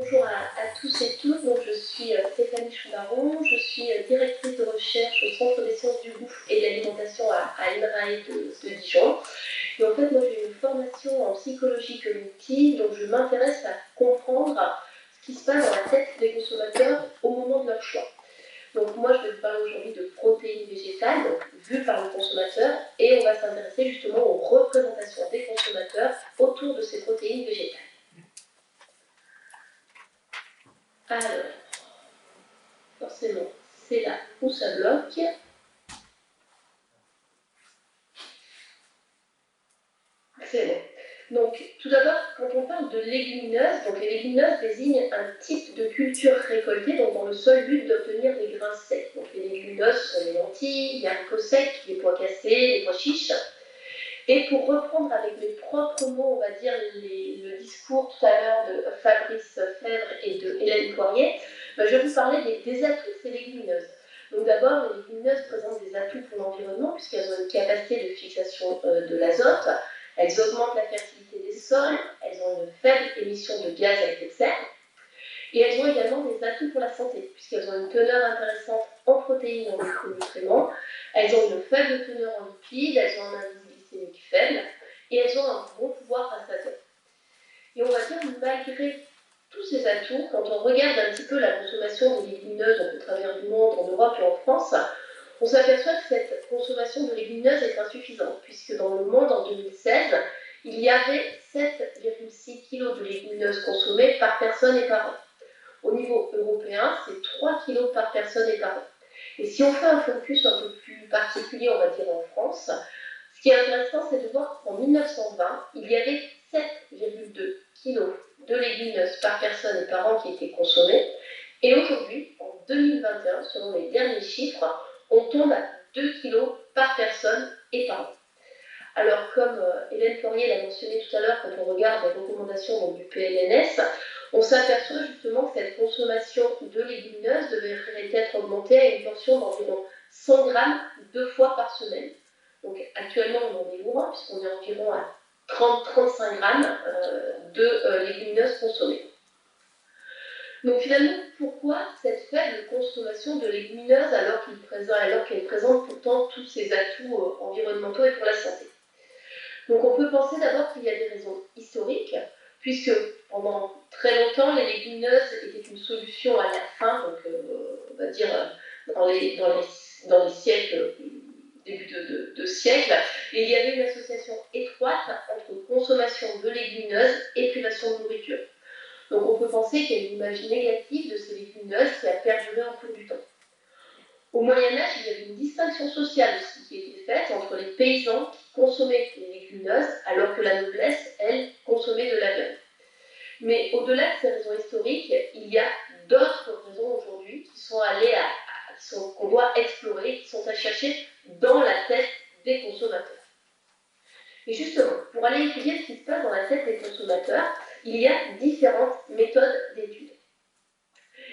Bonjour à tous et toutes. Donc, je suis Stéphanie Choubaron, je suis directrice de recherche au Centre des sciences du goût et de l'alimentation à l'INRAE de Dijon. Et en fait, moi j'ai une formation en psychologie cognitive, donc je m'intéresse à comprendre ce qui se passe dans la tête des consommateurs au moment de leur choix. Donc moi je vais vous parler aujourd'hui de protéines végétales, donc vues par le consommateur, et on va s'intéresser justement aux représentations des consommateurs autour de ces protéines végétales. Alors, forcément, c'est là où ça bloque. C'est bon. Donc, tout d'abord, quand on parle de légumineuses, donc les légumineuses désignent un type de culture récoltée donc dans le seul but d'obtenir des grains secs. Donc, les légumineuses sont les lentilles, les haricots secs, les pois cassés, les pois chiches. Et pour reprendre avec mes propres mots, on va dire le discours tout à l'heure de Fabrice Fèvre et de Hélène Poirier, je vais vous parler des atouts de ces légumineuses. Donc d'abord, les légumineuses présentent des atouts pour l'environnement puisqu'elles ont une capacité de fixation de l'azote, elles augmentent la fertilité des sols, elles ont une faible émission de gaz à effet de serre, et elles ont également des atouts pour la santé puisqu'elles ont une teneur intéressante en protéines et en micronutriments, elles ont une faible teneur en lipides, elles ont un indice glycémique faible, et elles ont un bon pouvoir rassasiant. Et on va dire, malgré tous ces atouts, quand on regarde un petit peu la consommation des légumineuses au travers du monde, en Europe et en France, on s'aperçoit que cette consommation de légumineuses est insuffisante, puisque dans le monde, en 2016, il y avait 7,6 kg de légumineuses consommées par personne et par an. Au niveau européen, c'est 3 kg par personne et par an. Et si on fait un focus un peu plus particulier, on va dire en France, ce qui est intéressant, c'est de voir qu'en 1920, il y avait 7,2 kg de légumineuses par personne et par an qui étaient consommées. Et aujourd'hui, en 2021, selon les derniers chiffres, on tombe à 2 kg par personne et par an. Alors, comme Hélène Poirier l'a mentionné tout à l'heure, quand on regarde les recommandations du PLNS, on s'aperçoit justement que cette consommation de légumineuses devrait être augmentée à une portion d'environ 100 grammes 2 fois par semaine. Donc actuellement, on en est loin, puisqu'on est environ à 30-35 grammes de légumineuses consommées. Donc finalement, pourquoi cette faible consommation de légumineuses alors qu'elles présentent pourtant tous ces atouts environnementaux et pour la santé? Donc on peut penser d'abord qu'il y a des raisons historiques, puisque pendant très longtemps, les légumineuses étaient une solution à la faim, donc on va dire dans les siècles, début de siècle, et il y avait une association étroite entre consommation de légumineuses et privation de nourriture. Donc on peut penser qu'il y a une image négative de ces légumineuses qui a perduré au cours du temps. Au Moyen-Âge, il y avait une distinction sociale aussi qui était faite entre les paysans qui consommaient les légumineuses alors que la noblesse, elle, consommait de la viande. Mais au-delà de ces raisons historiques, il y a d'autres raisons aujourd'hui qui sont qu'on doit explorer, qui sont à chercher dans la tête des consommateurs. Et justement, pour aller étudier ce qui se passe dans la tête des consommateurs, il y a différentes méthodes d'études.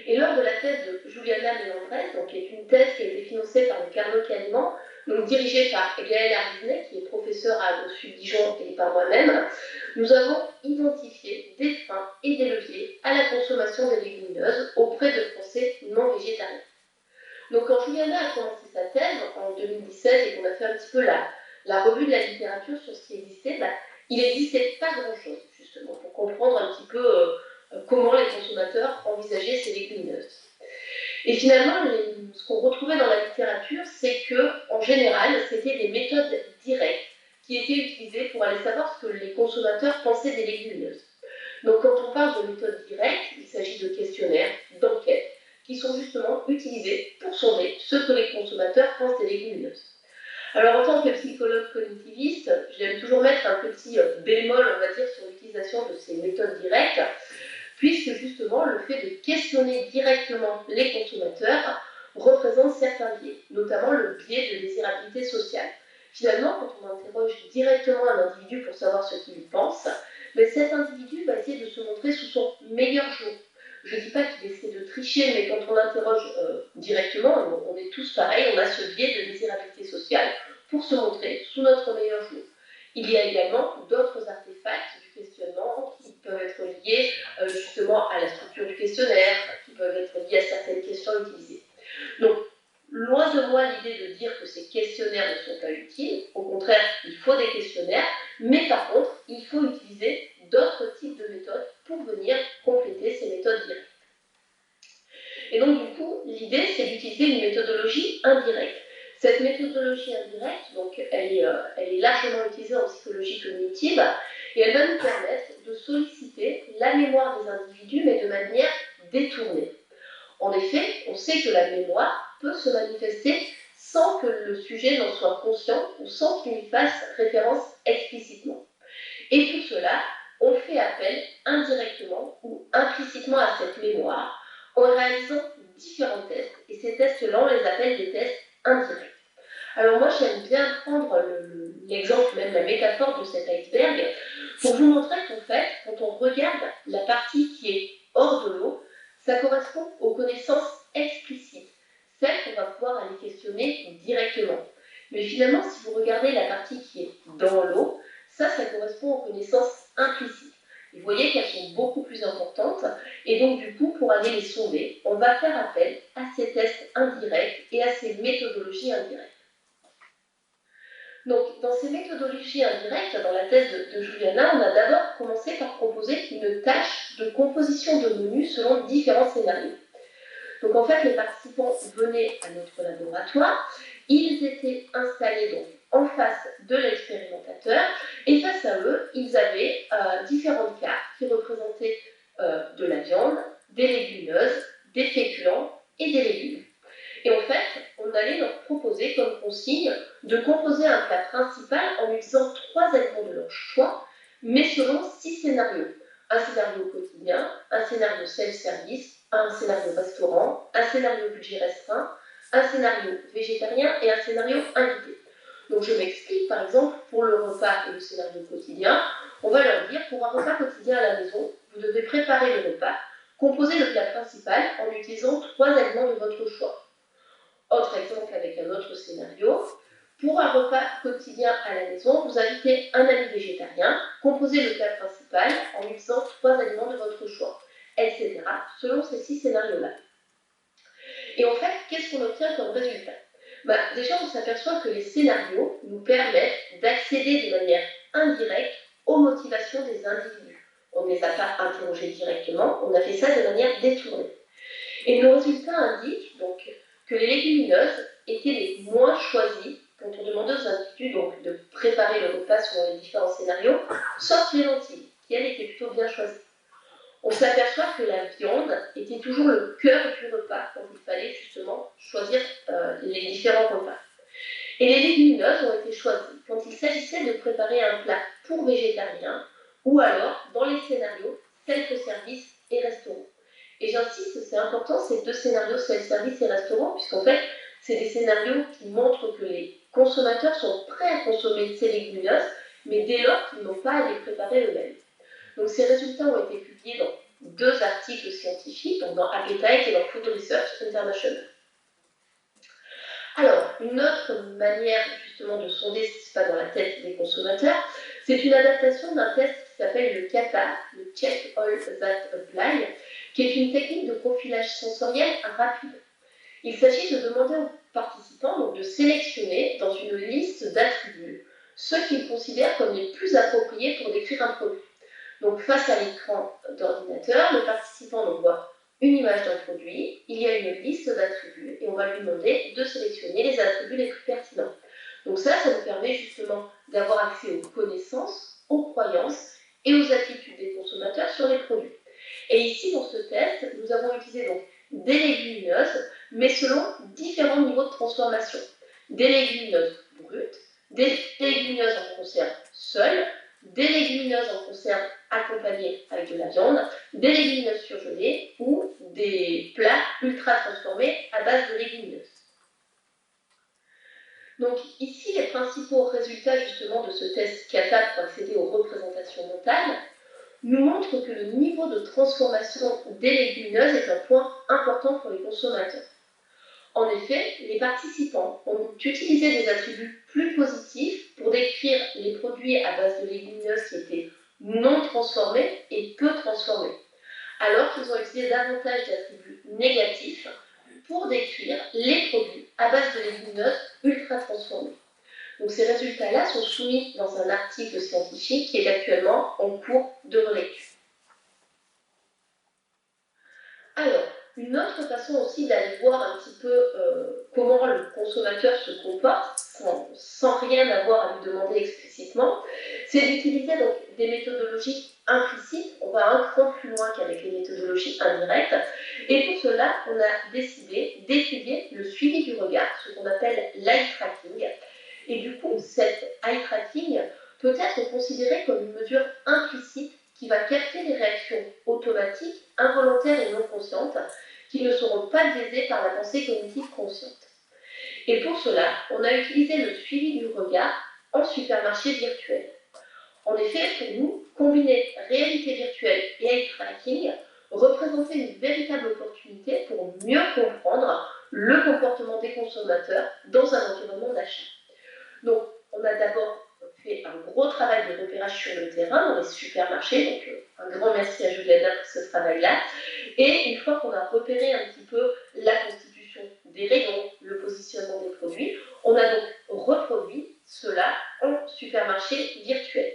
Et lors de la thèse de Juliana Mélandrez, qui est une thèse qui a été financée par le Carnot Caliment, donc dirigée par Gaëlle Ardinet, qui est professeure à l'Institut Dijon et par moi-même, nous avons identifié des freins et des leviers à la consommation des légumineuses auprès de Français non végétariens. Donc quand Juliana a commencé sa thèse en 2017 et qu'on a fait un petit peu la revue de la littérature sur ce qui existait, il n'existait pas grand-chose, justement, pour comprendre un petit peu comment les consommateurs envisageaient ces légumineuses. Et finalement, ce qu'on retrouvait dans la littérature, c'est qu'en général, c'était des méthodes directes qui étaient utilisées pour aller savoir ce que les consommateurs pensaient des légumineuses. Donc quand on parle de méthodes directes, il s'agit de questionnaires, d'enquêtes, qui sont justement utilisés pour sonder ce que les consommateurs pensent des légumineuses. Alors en tant que psychologue cognitiviste, j'aime toujours mettre un petit bémol, on va dire, sur l'utilisation de ces méthodes directes, puisque justement le fait de questionner directement les consommateurs représente certains biais, notamment le biais de désirabilité sociale. Finalement, quand on interroge directement un individu pour savoir ce qu'il pense, cet individu va essayer de se montrer sous son meilleur jour. Je ne dis pas qu'il essaie de tricher, mais quand on l'interroge directement, on est tous pareils, on a ce biais de désirabilité sociale pour se montrer sous notre meilleur jour. Il y a également d'autres artefacts du questionnement qui peuvent être liées justement à la structure du questionnaire, qui peuvent être liées à certaines questions utilisées. Donc, loin de moi l'idée de dire que ces questionnaires ne sont pas utiles, au contraire, il faut des questionnaires, mais par contre, il faut utiliser d'autres types de méthodes pour venir compléter ces méthodes directes. Et donc, du coup, l'idée, c'est d'utiliser une méthodologie indirecte. Cette méthodologie indirecte, donc, elle est largement utilisée en psychologie cognitive, et elle va nous permettre de solliciter la mémoire des individus, mais de manière détournée. En effet, on sait que la mémoire peut se manifester sans que le sujet n'en soit conscient ou sans qu'il y fasse référence explicitement. Et pour cela, on fait appel indirectement ou implicitement à cette mémoire en réalisant différents tests. Et ces tests-là, on les appelle des tests indirects. Alors moi, j'aime bien prendre l'exemple, même la métaphore de cet iceberg, pour vous montrer qu'en fait, quand on regarde la partie qui est hors de l'eau, ça correspond aux connaissances explicites, celles qu'on va pouvoir aller questionner directement. Mais finalement, si vous regardez la partie qui est dans l'eau, ça correspond aux connaissances implicites. Vous voyez qu'elles sont beaucoup plus importantes, et donc du coup, pour aller les sonder, on va faire appel à ces tests indirects et à ces méthodologies indirectes. Donc, dans ces méthodologies indirectes, dans la thèse de Juliana, on a d'abord commencé par proposer une tâche de composition de menus selon différents scénarios. Donc, en fait, les participants venaient à notre laboratoire, ils étaient installés donc en face de l'expérimentateur, et face à eux, ils avaient différentes cartes qui représentaient de la viande, des légumineuses, des féculents et des légumes. Et en fait, on allait leur proposer comme consigne de composer un plat principal en utilisant 3 aliments de leur choix, mais selon 6 scénarios. Un scénario quotidien, un scénario self-service, un scénario restaurant, un scénario budget restreint, un scénario végétarien et un scénario invité. Donc je m'explique, par exemple, pour le repas et le scénario quotidien, on va leur dire, pour un repas quotidien à la maison, vous devez préparer le repas, composer le plat principal en utilisant 3 aliments de votre choix. Autre exemple avec un autre scénario, pour un repas quotidien à la maison, vous invitez un ami végétarien, composez le plat principal en utilisant 3 aliments de votre choix, etc., selon ces 6 scénarios-là. Et en fait, qu'est-ce qu'on obtient comme résultat? Déjà, on s'aperçoit que les scénarios nous permettent d'accéder de manière indirecte aux motivations des individus. On ne les a pas interrogés directement, on a fait ça de manière détournée. Et nos résultats indiquent donc que les légumineuses étaient les moins choisies quand on demandait aux individus donc, de préparer le repas selon les différents scénarios, sauf les lentilles, qui elles étaient plutôt bien choisies. On s'aperçoit que la viande était toujours le cœur du repas quand il fallait justement choisir les différents repas. Et les légumineuses ont été choisies quand il s'agissait de préparer un plat pour végétariens ou alors, dans les scénarios, self-service et restaurant. Et j'insiste, c'est important, ces 2 scénarios, self-service et restaurant, puisqu'en fait, c'est des scénarios qui montrent que les consommateurs sont prêts à consommer ces légumineuses, mais dès lors qu'ils n'ont pas à les préparer eux-mêmes. Donc ces résultats ont été publiés dans 2 articles scientifiques, donc dans Appetite et dans Food Research International. Alors, une autre manière justement de sonder ce qui se passe dans la tête des consommateurs, c'est une adaptation d'un test qui s'appelle le CATA, le Check All That Apply, qui est une technique de profilage sensoriel rapide. Il s'agit de demander aux participants donc, de sélectionner dans une liste d'attributs ceux qu'ils considèrent comme les plus appropriés pour décrire un produit. Donc face à l'écran d'ordinateur, le participant donc, voit une image d'un produit, il y a une liste d'attributs et on va lui demander de sélectionner les attributs les plus pertinents. Donc ça nous permet justement d'avoir accès aux connaissances, aux croyances et aux attitudes des consommateurs sur les produits. Et ici, dans ce test, nous avons utilisé donc des légumineuses, mais selon différents niveaux de transformation. Des légumineuses brutes, des légumineuses en conserve seules, des légumineuses en conserve accompagnées avec de la viande, des légumineuses surgelées ou des plats ultra transformés à base de légumineuses. Donc ici, les principaux résultats justement de ce test CATA pour accéder aux représentations mentales nous montrent que le niveau de transformation des légumineuses est un point important pour les consommateurs. En effet, les participants ont utilisé des attributs plus positifs pour décrire les produits à base de légumineuses qui étaient non transformés et peu transformés, alors qu'ils ont utilisé davantage d'attributs négatifs pour décrire les produits à base de légumineuses ultra transformées. Donc ces résultats-là sont soumis dans un article scientifique qui est actuellement en cours de relecture. Alors, une autre façon aussi d'aller voir un petit peu comment le consommateur se comporte, sans rien avoir à lui demander explicitement, c'est d'utiliser donc des méthodologies implicites. On va un cran plus loin qu'avec les méthodologies indirectes. Et pour cela, on a décidé d'étudier le suivi du regard, ce qu'on appelle l'eye tracking. Et du coup, cet eye tracking peut être considéré comme une mesure implicite qui va capter les réactions automatiques, involontaires et non conscientes, qui ne seront pas biaisées par la pensée cognitive consciente. Et pour cela, on a utilisé le suivi du regard en supermarché virtuel. En effet, pour nous, combiner réalité virtuelle et eye tracking représentait une véritable opportunité pour mieux comprendre le comportement des consommateurs dans un environnement d'achat. Donc, on a d'abord fait un gros travail de repérage sur le terrain dans les supermarchés, donc un grand merci à Juliana pour ce travail-là. Et une fois qu'on a repéré un petit peu la constitution des rayons, le positionnement des produits, on a donc reproduit cela en supermarché virtuel.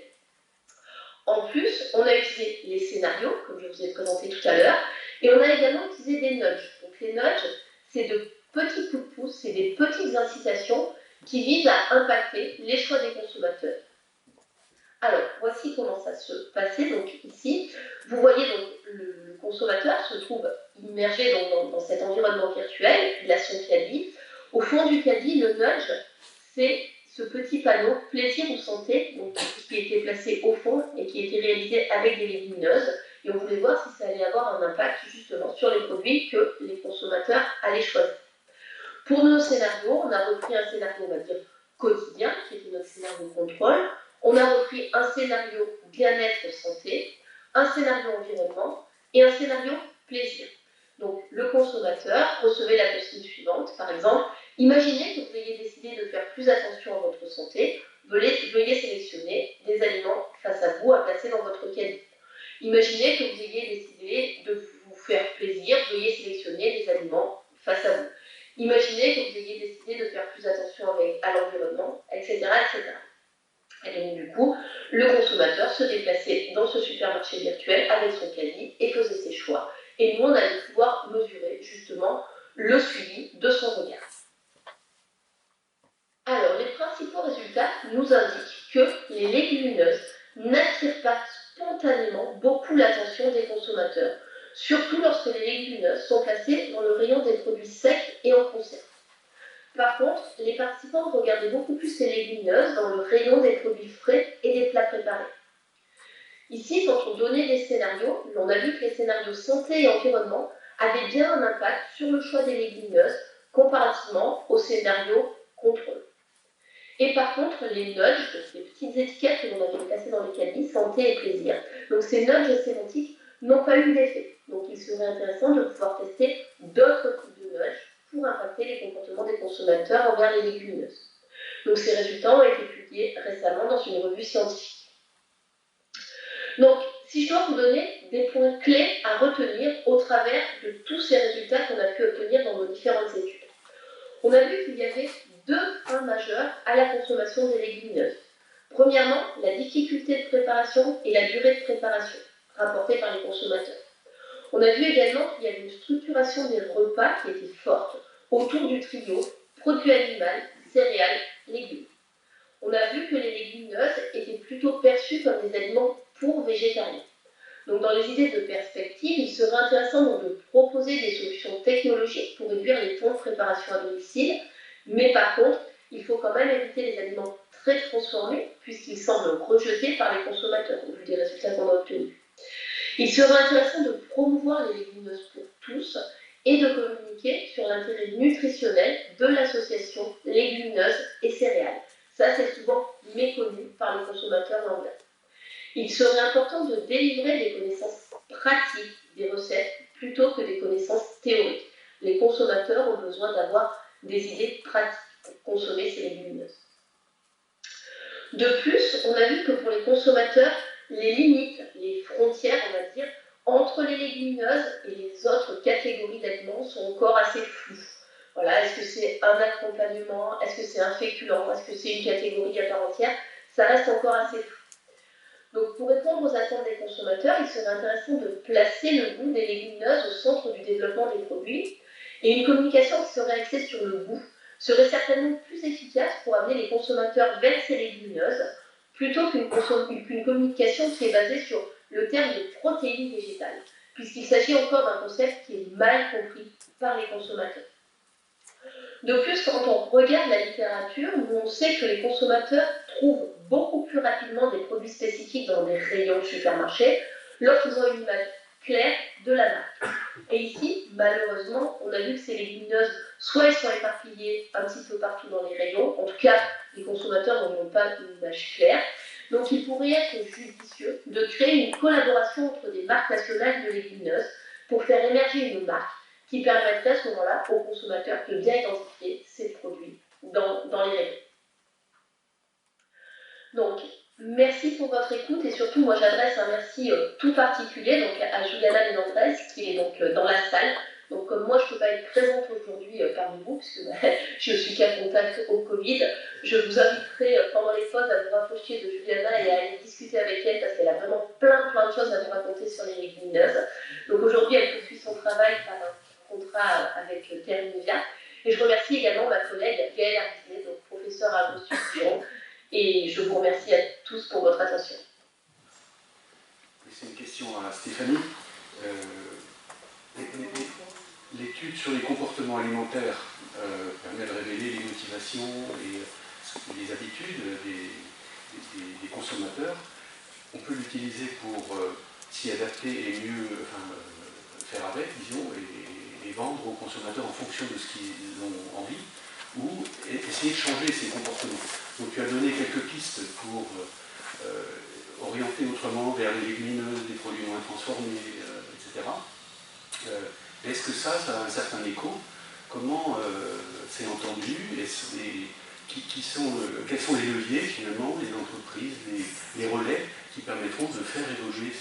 En plus, on a utilisé les scénarios, comme je vous ai présenté tout à l'heure, et on a également utilisé des nudges. Donc les nudges, c'est de petits coups de pouce, c'est des petites incitations qui visent à impacter les choix des consommateurs. Alors, voici comment ça se passait. Donc ici, vous voyez donc le consommateur se trouve immergé dans cet environnement virtuel, il a son caddie. Au fond du caddie, le nudge, c'est ce petit panneau plaisir ou santé, donc, qui était placé au fond et qui était réalisé avec des légumineuses. Et on voulait voir si ça allait avoir un impact justement sur les produits que les consommateurs allaient choisir. Pour nos scénarios, on a repris un scénario, on va dire, quotidien, qui était notre scénario contrôle. On a repris un scénario bien-être santé, un scénario environnement et un scénario plaisir. Donc, le consommateur recevait la consigne suivante, par exemple, imaginez que vous ayez décidé de faire plus attention à votre santé, veuillez sélectionner des aliments face à vous à placer dans votre caddie. Imaginez que vous ayez décidé de vous faire plaisir, veuillez sélectionner des aliments face à vous. Imaginez que vous ayez décidé de faire plus attention à l'environnement, etc., etc. Et donc, du coup, le consommateur se déplaçait dans ce supermarché virtuel avec son caddie et faisait ses choix. Et nous, on allait pouvoir mesurer justement le suivi de son regard. Alors, les principaux résultats nous indiquent que les légumineuses n'attirent pas spontanément beaucoup l'attention des consommateurs, surtout lorsque les légumineuses sont placées dans le rayon des produits secs et en conserve. Par contre, les participants regardaient beaucoup plus les légumineuses dans le rayon des produits frais et des plats préparés. Ici, quand on donnait des scénarios, on a vu que les scénarios santé et environnement avaient bien un impact sur le choix des légumineuses comparativement aux scénarios contrôle. Et par contre, les nudges, les petites étiquettes que l'on avait placées dans les cabis, santé et plaisir, donc ces nudges sémantiques n'ont pas eu d'effet. Donc il serait intéressant de pouvoir tester d'autres types de nudges pour impacter les comportements des consommateurs envers les légumineuses. Donc ces résultats ont été publiés récemment dans une revue scientifique. Donc, si je dois vous donner des points clés à retenir au travers de tous ces résultats qu'on a pu obtenir dans nos différentes études, on a vu qu'il y avait deux freins majeurs à la consommation des légumineuses. Premièrement, la difficulté de préparation et la durée de préparation, rapportée par les consommateurs. On a vu également qu'il y avait une structuration des repas qui était forte autour du trio produits animaux, céréales, légumes. On a vu que les légumineuses étaient plutôt perçues comme des aliments pour végétariens. Donc dans les idées de perspective, il serait intéressant donc de proposer des solutions technologiques pour réduire les temps de préparation à domicile, mais par contre, il faut quand même éviter les aliments très transformés, puisqu'ils semblent rejetés par les consommateurs, au vu des résultats qu'on a obtenus. Il serait intéressant de promouvoir les légumineuses pour tous et de communiquer sur l'intérêt nutritionnel de l'association légumineuses et céréales. Ça, c'est souvent méconnu par les consommateurs lambda. Il serait important de délivrer des connaissances pratiques des recettes plutôt que des connaissances théoriques. Les consommateurs ont besoin d'avoir des idées pratiques pour consommer ces légumineuses. De plus, on a vu que pour les consommateurs, les limites, les frontières, on va dire, entre les légumineuses et les autres catégories d'aliments sont encore assez floues. Voilà, est-ce que c'est un accompagnement? Est-ce que c'est un féculent? Est-ce que c'est une catégorie à part entière? Ça reste encore assez flou. Donc, pour répondre aux attentes des consommateurs, il serait intéressant de placer le goût des légumineuses au centre du développement des produits. Et une communication qui serait axée sur le goût serait certainement plus efficace pour amener les consommateurs vers ces légumineuses, plutôt qu'une communication qui est basée sur le terme de protéines végétales, puisqu'il s'agit encore d'un concept qui est mal compris par les consommateurs. De plus, quand on regarde la littérature, on sait que les consommateurs trouvent beaucoup plus rapidement des produits spécifiques dans des rayons de supermarché lorsqu'ils ont une image claire de la marque. Et ici, malheureusement, on a vu que ces légumineuses, soit elles sont éparpillées un petit peu partout dans les rayons, en tout cas, les consommateurs n'en ont pas une image claire. Donc il pourrait être judicieux de créer une collaboration entre des marques nationales de légumineuses pour faire émerger une marque qui permettrait à ce moment-là aux consommateurs de bien identifier ces produits dans les rayons. Donc, merci pour votre écoute et surtout, moi j'adresse un merci tout particulier donc, à Juliana Menendrez qui est donc dans la salle. Donc, comme moi je ne peux pas être présente aujourd'hui parmi vous, puisque je suis qu'à contact au Covid, je vous inviterai pendant les pauses à vous rapprocher de Juliana et à aller discuter avec elle parce qu'elle a vraiment plein de choses à vous raconter sur les légumineuses. Donc aujourd'hui, elle poursuit son travail par un contrat avec Terre Nivea. Et je remercie également ma collègue Gaëlle Artinet, donc professeure à Agostino. Et je vous remercie à tous pour votre attention. C'est une question à Stéphanie. L'étude sur les comportements alimentaires permet de révéler les motivations et les habitudes des consommateurs. On peut l'utiliser pour s'y adapter et mieux faire avec, disons, et vendre aux consommateurs en fonction de ce qu'ils ont envie, ou essayer de changer ces comportements. Donc tu as donné quelques pistes pour orienter autrement vers les légumineuses, des produits moins transformés, etc. Est-ce que ça a un certain écho? Comment c'est entendu? Quels sont les leviers finalement, les entreprises, les relais qui permettront de faire évoluer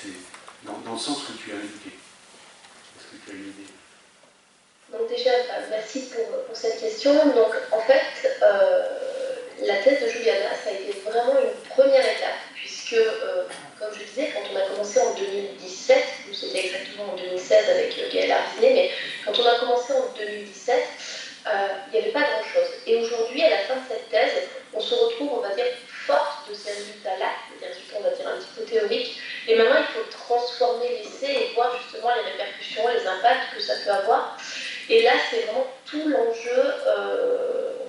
dans le sens que tu as indiqué? Est-ce que tu as une idée? Donc déjà, merci pour cette question. Donc en fait, la thèse de Juliana, ça a été vraiment une première étape, puisque, comme je disais, quand on a commencé en 2017, ou c'était exactement en 2016 avec Gaëlle Artinet, mais quand on a commencé en 2017, il n'y avait pas grand-chose. Et aujourd'hui, à la fin de cette thèse, on se retrouve, on va dire, forte de ces résultats-là, des résultats, on va dire, un petit peu théoriques, et maintenant, il faut transformer l'essai et voir justement les répercussions, les impacts que ça peut avoir. Et là, c'est vraiment tout l'enjeu,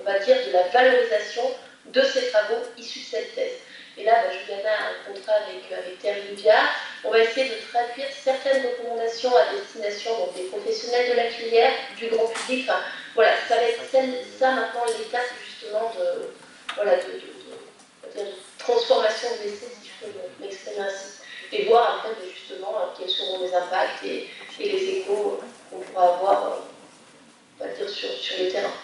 on va dire, de la valorisation de ces travaux issus de cette thèse. Et là, Juliana a un contrat avec Terre Nivea. On va essayer de traduire certaines recommandations à destination donc, des professionnels de la filière, du grand public. Enfin, voilà, ça va être ça maintenant l'étape justement de transformation de l'essai, si je peux m'exprimer ainsi. Et voir après justement quels seront les impacts et les échos qu'on pourra avoir on va dire, sur le terrain.